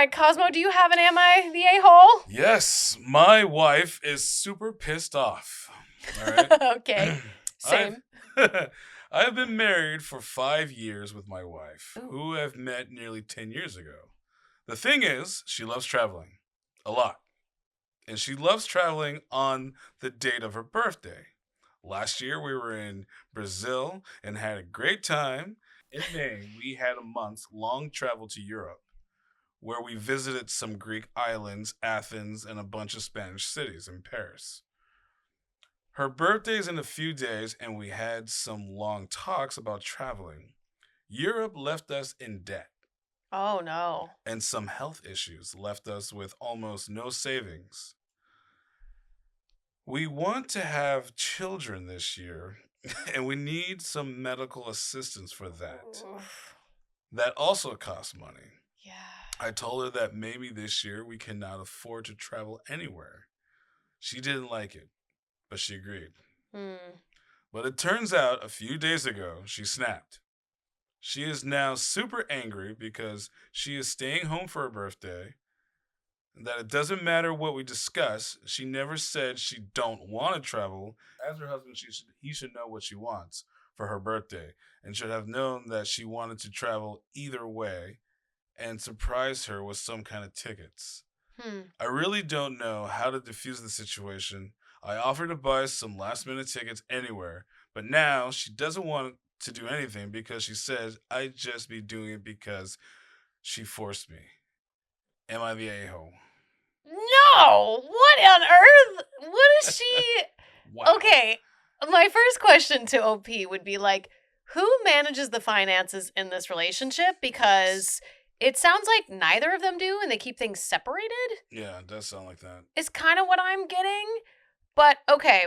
right, Cosmo, do you have an Am I the A-hole? Yes, my wife is super pissed off. All right. Okay. Same. I've been married for 5 years with my wife, Ooh. who I've met nearly 10 years ago. The thing is, she loves traveling a lot. And she loves traveling on the date of her birthday. Last year, we were in Brazil and had a great time. In May, we had a month-long travel to Europe, where we visited some Greek islands, Athens, and a bunch of Spanish cities in Paris. Her birthday's in a few days, and we had some long talks about traveling. Europe left us in debt, Oh, no. and some health issues left us with almost no savings. We want to have children this year, and we need some medical assistance for that. Oof. That also costs money. Yeah. I told her that maybe this year we cannot afford to travel anywhere. She didn't like it, but she agreed. But it turns out a few days ago, she snapped. She is now super angry because she is staying home for her birthday. That it doesn't matter what we discuss. She never said she don't want to travel. As her husband, he should know what she wants for her birthday and should have known that she wanted to travel either way and surprise her with some kind of tickets. I really don't know how to diffuse the situation. I offered to buy some last minute tickets anywhere, but now she doesn't want to do anything because she says I'd just be doing it because she forced me. Am I the a-hole? No! What on earth? What is she... Wow. Okay, my first question to OP would be like, who manages the finances in this relationship? Because it sounds like neither of them do and they keep things separated. Yeah, it does sound like that. Is kind of what I'm getting. But okay,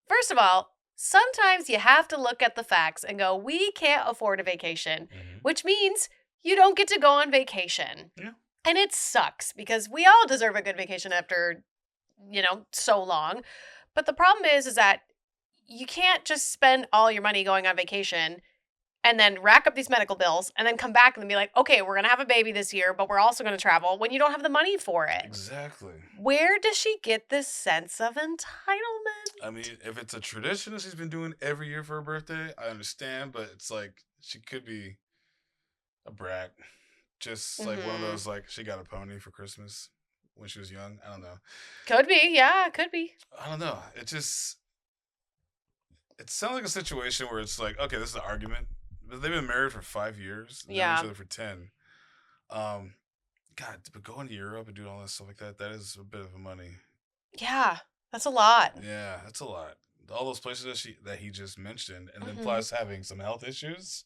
first of all, sometimes you have to look at the facts and go, we can't afford a vacation, which means you don't get to go on vacation. Yeah. And it sucks because we all deserve a good vacation after, so long. But the problem is that you can't just spend all your money going on vacation and then rack up these medical bills and then come back and be like, okay, we're going to have a baby this year, but we're also going to travel when you don't have the money for it. Exactly. Where does she get this sense of entitlement? I mean, if it's a tradition that she's been doing every year for her birthday, I understand, but it's like she could be a brat. Just like one of those, like, she got a pony for Christmas when she was young. I don't know. Could be. Yeah, could be. I don't know. It sounds like a situation where it's like, okay, this is an argument. But they've been married for 5 years. They've known each other for 10. God, but going to Europe and doing all that stuff like that is a bit of money. Yeah, that's a lot. Yeah, that's a lot. All those places that he just mentioned, and then plus having some health issues.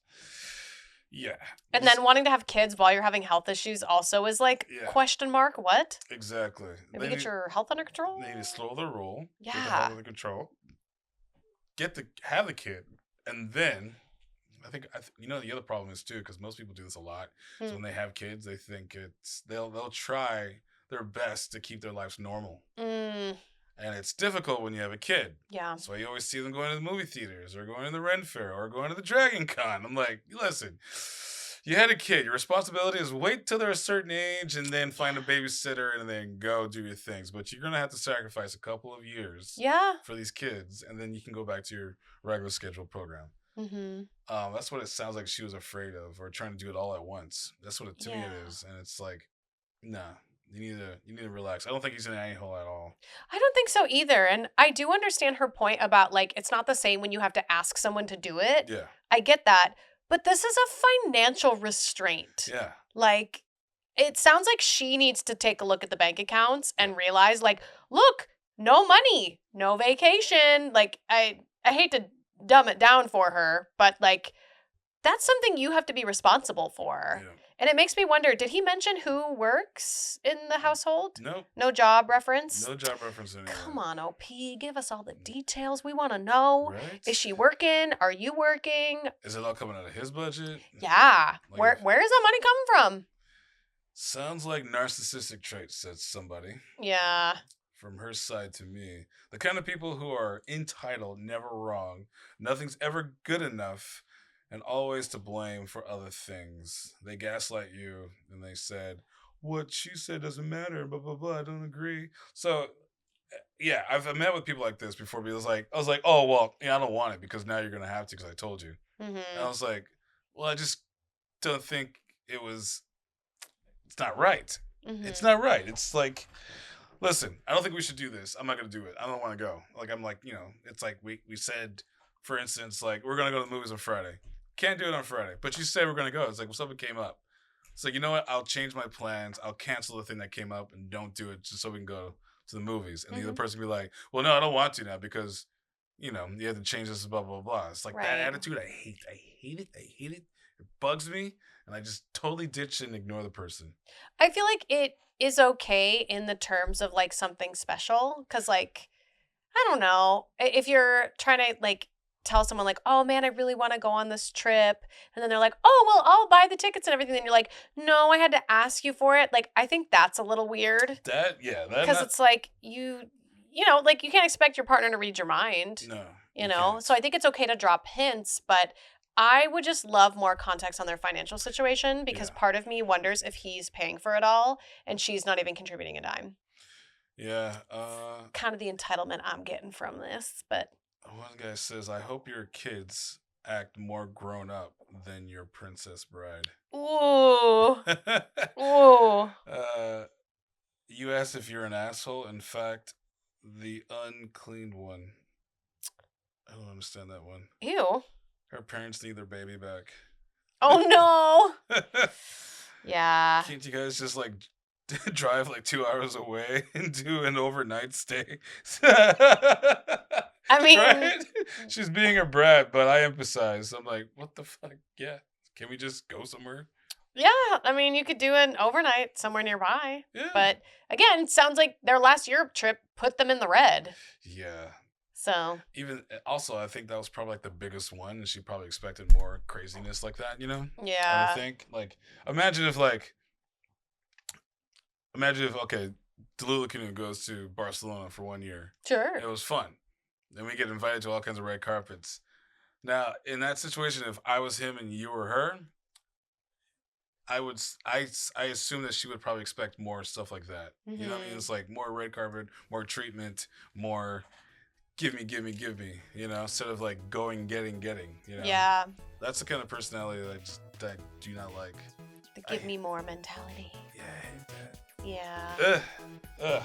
Yeah. And then wanting to have kids while you're having health issues also is like, question mark, what? Exactly. Maybe get your health under control? They need to slow their roll. Yeah. Get the health under control. Have the kid. And then, the other problem is too, because most people do this a lot. So when they have kids, they think they'll try their best to keep their lives normal. And it's difficult when you have a kid. Yeah. So you always see them going to the movie theaters or going to the Ren Fair or going to the Dragon Con. I'm like, listen, you had a kid. Your responsibility is wait till they're a certain age and then find a babysitter and then go do your things. But you're going to have to sacrifice a couple of years for these kids. And then you can go back to your regular scheduled program. That's what it sounds like she was afraid of, or trying to do it all at once. That's what to me it is. And it's like, nah. You need to relax. I don't think he's an a-hole at all. I don't think so either. And I do understand her point about, like, it's not the same when you have to ask someone to do it. Yeah. I get that. But this is a financial restraint. Yeah. Like, it sounds like she needs to take a look at the bank accounts and realize, like, look, no money, no vacation. Like, I hate to dumb it down for her, but, like, that's something you have to be responsible for. Yeah. And it makes me wonder, did he mention who works in the household? No. No job reference? No job reference anywhere. Come on, OP. Give us all the details. We want to know. Right? Is she working? Are you working? Is it all coming out of his budget? Yeah. Like, where is that money coming from? Sounds like narcissistic traits, said somebody. Yeah. From her side to me. The kind of people who are entitled, never wrong. Nothing's ever good enough. And always to blame for other things. They gaslight you, and they said, what she said doesn't matter, blah, blah, blah. I don't agree. So, yeah, I've met with people like this before. Because I was like, oh, well, yeah, I don't want it because now you're going to have to because I told you. And I Mm-hmm. was like, well, I just don't think it's not right. It's Mm-hmm. not right. It's like, listen, I don't think we should do this. I'm not going to do it. I don't want to go. Like, I'm like, it's like we said, for instance, like, we're going to go to the movies on Friday. Can't do it on Friday. But you said we're going to go. It's like, well, something came up. It's like, you know what? I'll change my plans. I'll cancel the thing that came up and don't do it just so we can go to the movies. And the other Mm-hmm. person be like, well, no, I don't want to now because, you have to change this, blah, blah, blah. It's like that Right. attitude. I hate it. I hate it. It bugs me. And I just totally ditch and ignore the person. I feel like it is okay in the terms of like something special. Cause like, I don't know. If you're trying to like tell someone like, "Oh man, I really want to go on this trip." And then they're like, "Oh, well, I'll buy the tickets and everything." Then you're like, "No, I had to ask you for it." Like I think that's a little weird That cuz not it's like like you can't expect your partner to read your mind, no, you you know? can't. So I think it's okay to drop hints, but I would just love more context on their financial situation because Yeah, part of me wonders if he's paying for it all and she's not even contributing a dime. yeah. Kind of the entitlement I'm getting from this, but One guy says, "I hope your kids act more grown up than your princess bride." ooh. Ooh. You asked if you're an asshole. In fact, the uncleaned one. I don't understand that one. Ew. Her parents need their baby back. Oh no. Yeah. Can't you guys just like drive like 2 hours away and do an overnight stay? I mean, Right? She's being a brat, but I emphasize. I'm like, what the fuck? Yeah. Can we just go somewhere? yeah. I mean, you could do an overnight somewhere nearby. Yeah. But again, sounds like their last Europe trip put them in the red. Yeah. So, Even also, I think that was probably like the biggest one, and she probably expected more craziness like that. I would yeah. think. Like, imagine if okay, Delulu Canoe goes to Barcelona for 1 year. Sure. It was fun. Then we get invited to all kinds of red carpets. Now, in that situation, if I was him and you were her, I assume that she would probably expect more stuff like that. You know what I mean? Mhm. It's like more red carpet, more treatment, more give me, give me, give me. Instead of like going, getting. Yeah. That's the kind of personality that I do not like. The give me more mentality. Yeah, I hate that. Yeah. Ugh.